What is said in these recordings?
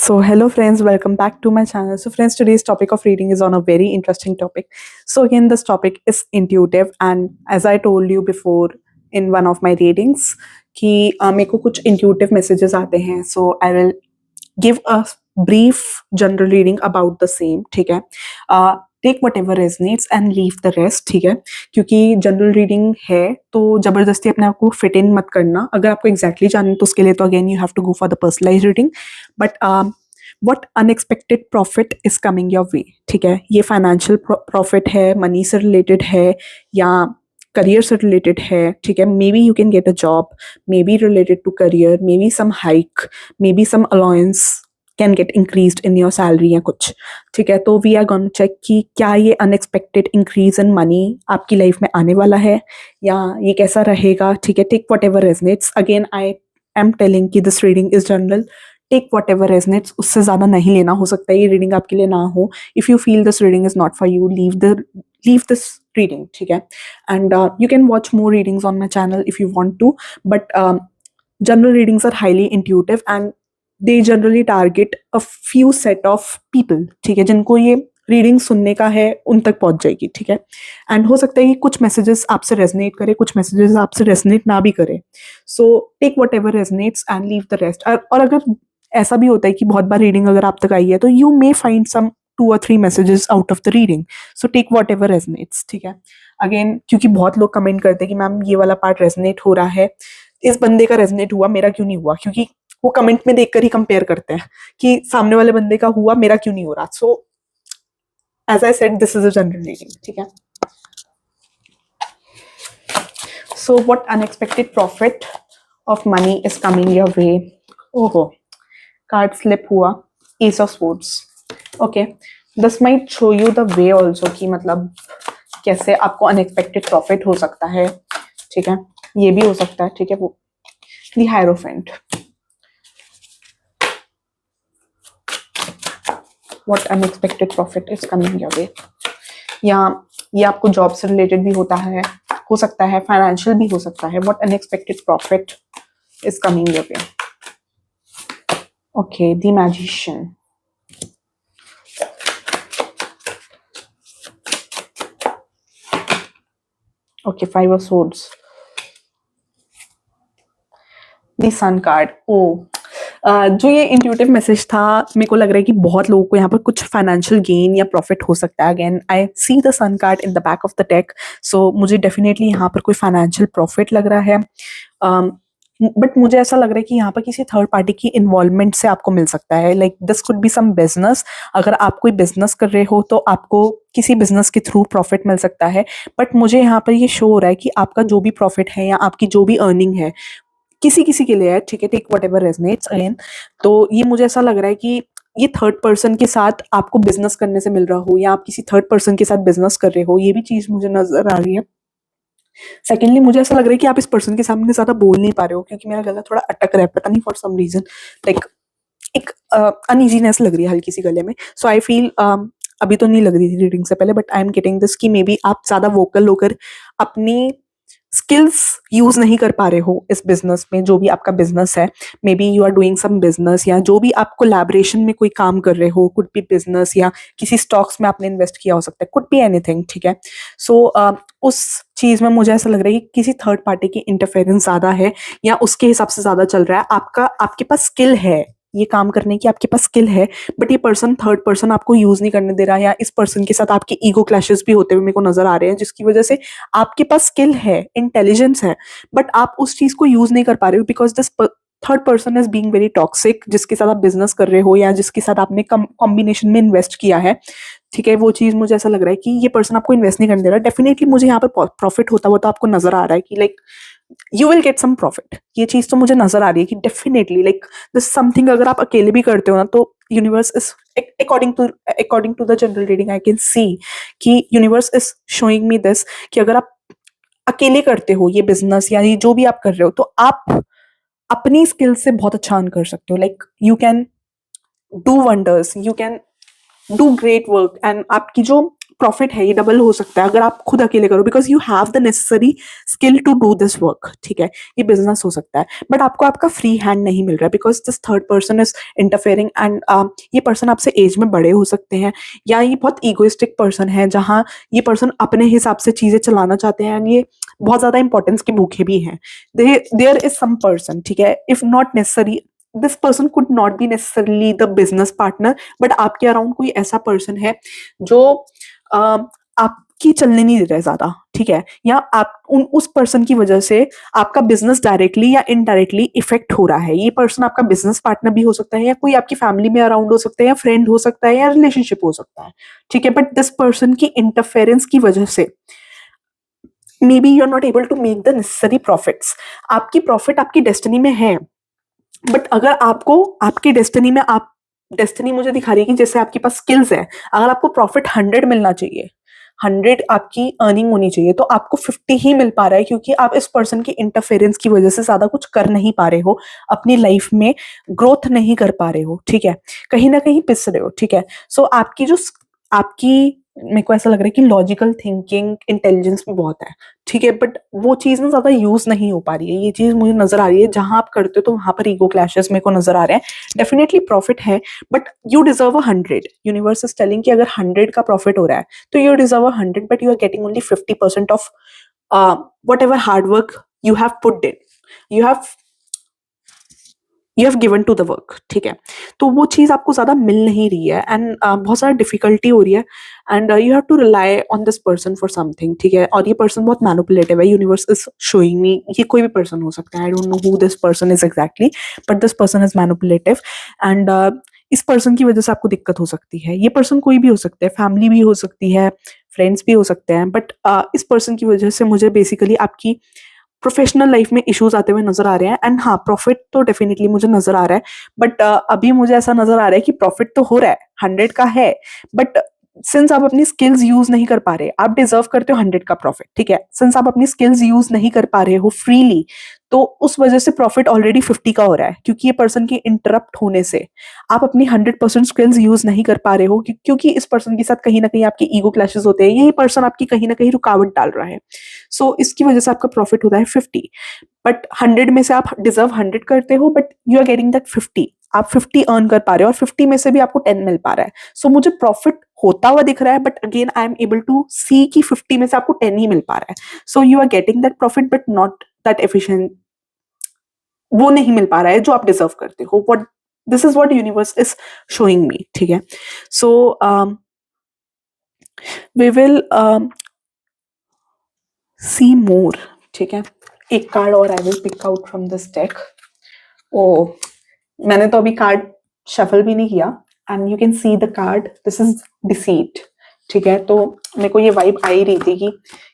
So, hello friends, welcome back to my channel. So, friends, today's topic of reading is on a very interesting topic. So, again, this topic is intuitive, and as I told you before in one of my readings, कि मेरे को कुछ intuitive messages आते हैं. So, I will give a brief general reading about the same. ठीक है. Take whatever resonates and leave the rest. ठीक है, क्योंकि जनरल रीडिंग है तो जबरदस्ती अपने आप को फिट इन मत करना. अगर आपको एग्जैक्टली जानना है तो उसके लिए तो again you have to go for the personalise reading. But what unexpected profit is coming your way. ठीक है, ये फाइनेंशियल प्रॉफिट है, मनी से रिलेटेड है या करियर से रिलेटेड है. ठीक है, maybe you can get a job, maybe related to career, maybe some hike, maybe some allowance can get increase in your salary या कुछ. ठीक है, तो वी आर गोना चेक कि क्या ये अनएक्सपेक्टेड इंक्रीज इन मनी आपकी life में आने वाला है या ये कैसा रहेगा. ठीक है, take whatever resonates. Again I am telling कि this reading is general. Take whatever resonates, उससे ज़्यादा नहीं लेना. हो सकता है ये रीडिंग आपके लिए ना हो. If you feel this reading is not for you, leave this reading. ठीक है, and you can watch more readings on my channel if you want to, but general readings are highly intuitive and they generally target a few set of people. ठीक है, जिनको ये reading सुनने का है उन तक पहुंच जाएगी. ठीक है, एंड हो सकता है कि कुछ मैसेजेस आपसे रेजनेट करे, कुछ मैसेजेस आपसे रेजनेट ना भी करे. So take whatever resonates and leave the rest. और अगर ऐसा भी होता है कि बहुत बार रीडिंग अगर आप तक आई है तो you may find some 2 or 3 messages out of the reading. So take whatever resonates. ठीक है, अगेन क्योंकि बहुत लोग कमेंट करते हैं कि मैम ये वाला पार्ट रेजनेट हो रहा है, इस बंदे का रेजनेट हुआ, मेरा क्यों नहीं हुआ. क्योंकि वो कमेंट में देखकर ही कंपेयर करते हैं कि सामने वाले बंदे का हुआ, मेरा क्यों नहीं हो रहा. So as I said, this is a general reading. ठीक है, so what unexpected profit of money is coming your way. ओहो, कार्ड स्लिप हुआ, ace of swords. Okay, this might show you the way also कि मतलब कैसे आपको unexpected profit हो सकता है. ठीक है, ये भी हो सकता है. ठीक है, वो the hierophant. What unexpected profit is coming your वे. या ये आपको जॉब से रिलेटेड भी होता है, हो सकता है फाइनेंशियल भी हो सकता है. What unexpected profit is coming your way. Okay, the magician. Okay, 5 of swords. The sun card. जो ये इंट्यूटिव मैसेज था, मेरे को लग रहा है कि बहुत लोगों को यहाँ पर कुछ फाइनेंशियल गेन या प्रॉफिट हो सकता है. Again I see the sun card in the back of the deck, so मुझे डेफिनेटली यहाँ पर कोई फाइनेंशियल प्रॉफिट लग रहा है. बट मुझे ऐसा लग रहा है कि यहाँ पर किसी थर्ड पार्टी की इन्वॉल्वमेंट से आपको मिल सकता है. Like this could be some business. अगर आप कोई बिजनेस कर रहे हो तो आपको किसी बिजनेस के थ्रू प्रॉफिट मिल सकता है. बट मुझे यहाँ पर ये शो हो रहा है कि आपका जो भी प्रॉफिट है या आपकी जो भी अर्निंग है किसी किसी के लिए है. ठीक है, take whatever resonates. Again तो ये मुझे ऐसा लग रहा है कि ये थर्ड पर्सन के साथ आपको बिजनेस करने से मिल रहा हो या आप किसी थर्ड पर्सन के साथ बिजनेस कर रहे हो, ये भी चीज मुझे नजर आ रही है. सेकेंडली मुझे ऐसा लग रहा है कि आप इस पर्सन के सामने ज्यादा बोल नहीं पा रहे हो क्योंकि मेरा गला थोड़ा अटक रहा है, पता नहीं फॉर सम रीजन. लाइक एक अनइजीनेस लग रही है हल्की सी गले में. सो आई फील अभी तो नहीं लग रही थी रीडिंग से पहले, but I am getting this कि मे बी आप ज्यादा वोकल होकर अपनी स्किल्स यूज नहीं कर पा रहे हो इस बिजनेस में, जो भी आपका बिजनेस है. Maybe you are doing some business या जो भी आप कोलैबोरेशन में कोई काम कर रहे हो, कुड बी बिजनेस या किसी स्टॉक्स में आपने इन्वेस्ट किया हो सकता है, कुड बी एनीथिंग. ठीक है, सो उस चीज में मुझे ऐसा लग रहा है कि किसी थर्ड पार्टी की इंटरफेरेंस ज्यादा है या उसके हिसाब से ज्यादा चल रहा है. आपके पास स्किल है ये काम करने की, आपके पास स्किल है, बट ये पर्सन थर्ड पर्सन आपको यूज नहीं करने दे रहा है या इस पर्सन के साथ आपके ईगो क्लैशेस भी होते हुए मेरे को नजर आ रहे हैं, जिसकी वजह से आपके पास स्किल है, इंटेलिजेंस है, बट आप उस चीज को यूज नहीं कर पा रहे हो because this third person is being very toxic. जिसके साथ आप बिजनेस कर रहे हो या जिसके साथ आपने कॉम्बिनेशन में इन्वेस्ट किया है. ठीक है, वो चीज मुझे ऐसा लग रहा है कि ये पर्सन आपको इन्वेस्ट नहीं करने दे रहा. डेफिनेटली मुझे यहाँ पर प्रॉफिट होता हुआ तो आपको नजर आ रहा है कि like you will get some profit. ये चीज तो मुझे नजर आ रही है कि डेफिनेटली लाइक दिस समथिंग अगर आप अकेले भी करते हो ना तो universe is according to the general reading I can see कि universe is showing me this कि अगर आप अकेले करते हो ये बिजनेस या ये जो भी आप कर रहे हो तो आप अपनी स्किल से बहुत अच्छा अर्न कर सकते हो. Like you can do wonders, you can do great work and आपकी जो प्रॉफिट है, ये डबल हो सकता है अगर आप खुद अकेले करो, because you have the necessary skill to do this work, ठीक है। ये बिजनेस हो सकता है, बट आपको आपका फ्री हैंड नहीं मिल रहा है because this third person is interfering, and ये पर्सन आपसे एज में बड़े हो सकते हैं, या ये बहुत ईगोइस्टिक पर्सन है जहाँ ये पर्सन अपने हिसाब से चीजें चलाना चाहते हैं, एंड ये बहुत ज्यादा इंपॉर्टेंस के भूखे भी हैं। देयर इज सम पर्सन, ठीक है, if not necessary, this person could not be necessarily the business partner, but आपके अराउंड कोई ऐसा पर्सन है जो आपकी चलने नहीं दे रहा है ज्यादा, ठीक है, या आप उस पर्सन की वजह से आपका बिजनेस डायरेक्टली या इनडायरेक्टली इफेक्ट हो रहा है। ये पर्सन आपका बिजनेस पार्टनर भी हो सकता है, या कोई आपकी फैमिली में अराउंड हो सकता है, या फ्रेंड हो सकता है, या रिलेशनशिप हो सकता है, ठीक है, बट दिस पर्सन की इंटरफेरेंस की वजह से maybe you are not able to make the necessary profits. आपकी प्रॉफिट आपकी डेस्टिनी में है, बट अगर आपको आपकी डेस्टिनी में, आप डेस्टिनी मुझे दिखा रही है कि जैसे आपके पास स्किल्स है, अगर आपको प्रॉफिट 100 मिलना चाहिए, 100 आपकी अर्निंग होनी चाहिए, तो आपको 50 ही मिल पा रहा है क्योंकि आप इस पर्सन की इंटरफेरेंस की वजह से ज्यादा कुछ कर नहीं पा रहे हो, अपनी लाइफ में ग्रोथ नहीं कर पा रहे हो, ठीक है, कहीं ना कहीं पिस रहे हो, ठीक है। सो आपकी जो आपकी, मेरे को ऐसा लग रहा है कि लॉजिकल थिंकिंग इंटेलिजेंस भी बहुत है, ठीक है, बट वो चीज ना ज्यादा यूज नहीं हो पा रही है। ये चीज मुझे नजर आ रही है, जहां आप करते हो तो वहां पर ईगो क्लैशेस मेरे को नजर आ रहे हैं। डेफिनेटली प्रॉफिट है, but you deserve 100। Universe is telling कि अगर 100 का प्रॉफिट हो रहा है तो you deserve 100, but you are getting only 50% of whatever hard work you have put in, you have you have given to the work, ठीक है। तो वो चीज आपको ज्यादा मिल नहीं रही है, एंड बहुत सारा डिफिकल्टी हो रही है, and you have to rely on this person for something, ठीक है। और ये पर्सन बहुत मैनिपुलेटिव है, यूनिवर्स इज शोइंग मी, ये कोई भी पर्सन हो सकता है, I don't know who this person is exactly, but this person is manipulative, and इस पर्सन की वजह से आपको दिक्कत हो सकती है। ये पर्सन कोई भी हो सकता है, फैमिली भी हो सकती है, फ्रेंड्स भी हो सकते हैं, बट इस पर्सन की वजह से मुझे बेसिकली आपकी प्रोफेशनल लाइफ में इश्यूज आते हुए नजर आ रहे हैं। एंड हाँ, प्रॉफिट तो डेफिनेटली मुझे नजर आ रहा है, बट अभी मुझे ऐसा नजर आ रहा है कि प्रॉफिट तो हो रहा है, 100 का है, बट सिंस आप अपनी स्किल्स यूज नहीं कर पा रहे, आप डिजर्व करते हो 100 का प्रॉफिट, ठीक है, सिंस आप अपनी स्किल्स यूज नहीं कर पा रहे हो फ्रीली, तो उस वजह से प्रॉफिट ऑलरेडी 50 का हो रहा है, क्योंकि ये पर्सन के इंटरप्ट होने से आप अपनी 100% स्किल्स यूज नहीं कर पा रहे हो, क्योंकि इस पर्सन के साथ कहीं ना कहीं आपके ईगो क्लैशेस होते हैं, यही पर्सन आपकी कहीं ना कहीं रुकावट डाल रहा है। सो इसकी वजह से आपका प्रॉफिट होता है 50, बट 100 में से आप डिजर्व 100 करते हो, but you are getting that 50, आप 50 अर्न कर पा रहे हो, और 50 में से भी आपको 10 मिल पा रहा है। सो मुझे प्रॉफिट होता हुआ दिख रहा है, but again I am able to see कि 50 में से आपको 10 ही मिल पा रहा है। So you are getting that profit but not that efficient, वो नहीं मिल पा रहा है जो आप डिजर्व करते हो। What this is what universe is showing मी, ठीक है। सो वी विल सी मोर, ठीक है। एक कार्ड और I will pick out from this deck. ओ, मैंने तो अभी कार्ड शफल भी नहीं किया, and you can see the card, this is deceit, ठीक है। तो मेरे को ये वाइब आ ही रही थी कि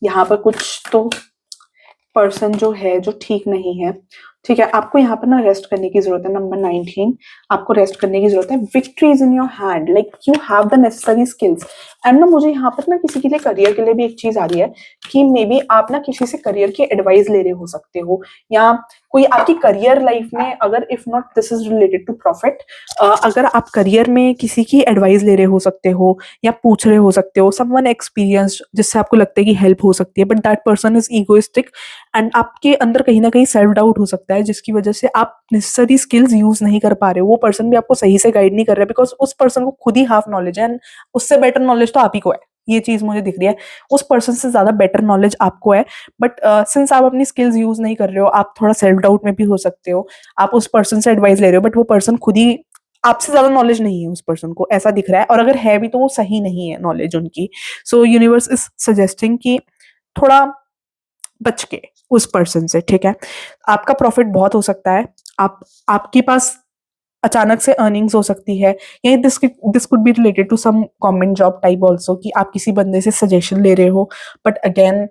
यहाँ पर कुछ तो पर्सन जो है जो ठीक नहीं है, ठीक है। आपको यहाँ पर ना रेस्ट करने की जरूरत है। नंबर 19, आपको रेस्ट करने की जरूरत है। Victory is in your hand, like you have the necessary skills. And ना मुझे यहाँ पर ना किसी के लिए करियर के लिए भी एक चीज आ रही है कि मे बी आप ना किसी से करियर की एडवाइस ले रहे हो सकते हो, या कोई आपकी करियर लाइफ में, अगर if not this is related to profit, अगर आप करियर में किसी की एडवाइस ले रहे हो सकते हो, या पूछ रहे हो सकते हो समवन एक्सपीरियंस्ड, जिससे आपको लगता है कि हेल्प हो सकती है, but that person is egoistic, and आपके अंदर कहीं ना कहीं सेल्फ डाउट हो सकता है, जिसकी वजह से आप नेसेसरी स्किल्स यूज नहीं कर पा रहे हो। वो पर्सन भी आपको सही से गाइड नहीं कर रहा है, बिकॉज उस पर्सन को खुद ही हाफ नॉलेज है, एंड उससे बेटर नॉलेज तो आप ही को है। ये चीज मुझे दिख रही है, उस पर्सन से ज्यादा बेटर नॉलेज आपको है, बट सिंस आप अपनी स्किल्स यूज नहीं कर रहे हो, आप थोड़ा सेल्फ डाउट में भी हो सकते हो। आप उस पर्सन से एडवाइस ले रहे हो, बट वो पर्सन खुद ही, आपसे ज्यादा नॉलेज नहीं है उस पर्सन को, ऐसा दिख रहा है, और अगर है भी तो वो सही नहीं है नॉलेज उनकी। सो यूनिवर्स इज सजेस्टिंग कि थोड़ा बच के उस पर्सन से, ठीक है। आपका प्रॉफिट बहुत हो सकता है, आप आपके पास अचानक से अर्निंग्स हो सकती है, या this could be related to some government job type also, कि आप किसी बंदे से सजेशन ले रहे हो, बट अगेन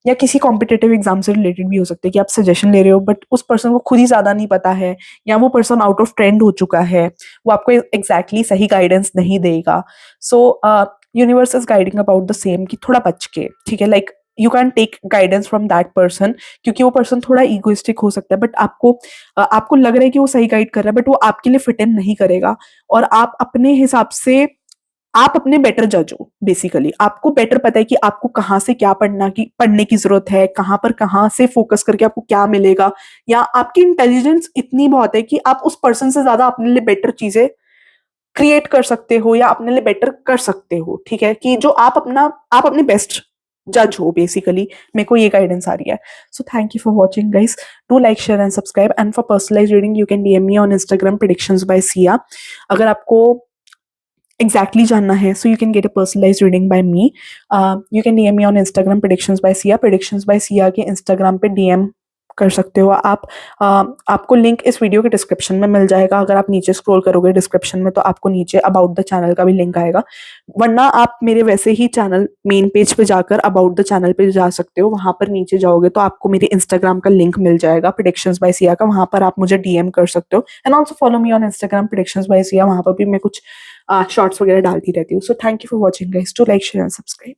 या किसी कॉम्पिटेटिव एग्जाम से रिलेटेड भी हो सकता है कि आप सजेशन ले रहे हो, बट उस पर्सन को खुद ही ज्यादा नहीं पता है, या वो पर्सन आउट ऑफ ट्रेंड हो चुका है, वो आपको एग्जैक्टली सही गाइडेंस नहीं देगा। So universe is guiding about the same, कि थोड़ा बच के, ठीक है, like you can take guidance from that person, क्योंकि वो पर्सन थोड़ा इगोइस्टिक हो सकता है, बट आपको लग रहा है कि वो सही गाइड कर रहा है, बट वो आपके लिए फिट इन नहीं करेगा, और आप अपने हिसाब से आप अपने बेटर जज हो बेसिकली, आपको बेटर पता है कि आपको कहाँ से क्या पढ़ने की जरूरत है, कहाँ से फोकस करके आपको क्या मिलेगा, या आपकी इंटेलिजेंस इतनी बहुत है कि आप उस पर्सन से ज्यादा अपने लिए बेटर चीजें क्रिएट कर सकते हो या अपने लिए बेटर कर सकते हो, ठीक है, कि जो आप अपने बेस्ट जज हो बेसिकली। मेरे को ये गाइडेंस आ रही है। So thank you for watching guys, do like share and subscribe, and for personalize reading you can DM me on Instagram predictions by Siya. अगर आपको exactly जानना है, so you can get a personalized reading by me. You can DM me on Instagram predictions by Sia के Instagram पे DM कर सकते हो आप। आपको लिंक इस वीडियो के डिस्क्रिप्शन में मिल जाएगा। अगर आप नीचे स्क्रॉल करोगे डिस्क्रिप्शन में तो आपको नीचे अबाउट द चैनल का भी लिंक आएगा, वरना आप मेरे वैसे ही चैनल मेन पेज पे जाकर अबाउट द चैनल पे जा सकते हो। वहां पर नीचे जाओगे तो आपको मेरे इंस्टाग्राम का लिंक मिल जाएगा प्रेडिक्शंस बाय सिया का, वहां पर आप मुझे डीएम कर सकते हो। And also follow me on Instagram predictions by Siya, वहां पर भी मैं कुछ शॉर्ट्स वगैरह डालती रहती हूँ। So thank you for watching guys, to like share and subscribe.